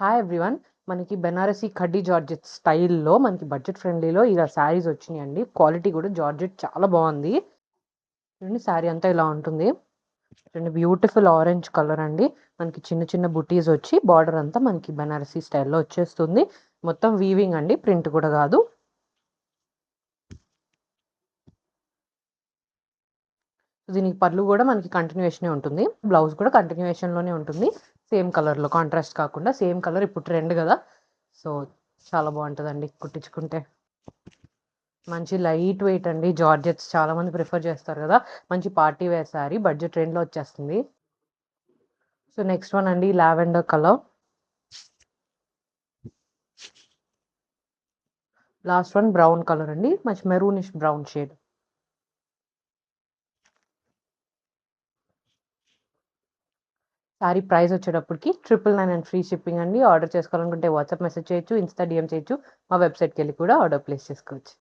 Hi everyone. మనకి Banarasi khaddi georgette స్టైల్‌లో మనకి బడ్జెట్ ఫ్రెండ్లీలో ఇలా శారీస్ వచ్చినాయండి. క్వాలిటీ కూడా జార్జెట్ చాలా బాగుంది. చూడండి శారీ అంతా ఇలా ఉంటుంది. చూడండి బ్యూటిఫుల్ ఆరెంజ్ కలర్ అండి. మనకి చిన్న చిన్న బుటీస్ వచ్చి బార్డర్ అంతా మనకి బెనారసీ స్టైల్‌లో వచ్చేస్తుంది. మొత్తం వీవింగ్ అండి, ప్రింట్ కూడా కాదు. దీనికి పళ్ళు కూడా మనకి కంటిన్యూషనే ఉంటుంది. బ్లౌజ్ కూడా కంటిన్యూషన్‌లోనే ఉంటుంది. సేమ్ కలర్‌లో కాంట్రాస్ట్ కాకుండా సేమ్ కలర్ ఇప్పుడు ట్రెండ్ కదా. సో చాలా బాగుంటుందండి కుట్టించుకుంటే. మంచి లైట్ వెయిట్ అండి. జార్జెట్స్ చాలా మంది ప్రిఫర్ చేస్తారు కదా. మంచి పార్టీ వేర్ శారీ బడ్జెట్ రేంజ్‌లో వచ్చేస్తుంది. సో నెక్స్ట్ వన్ అండి, lavender colour. Last one brown colour అండి, మంచి maroonish brown shade. Sari price వచ్చేటప్పటికి 999 అండ్ ఫ్రీ షిప్పింగ్ అండి. ఆర్డర్ చేసుకోవాలనుకుంటే వాట్సాప్ మెసేజ్ చేయొచ్చు, ఇన్స్టా డిఎం చేయొచ్చు. మా వెబ్సైట్కి వెళ్ళి కూడా ఆర్డర్ ప్లేస్ చేసుకోవచ్చు.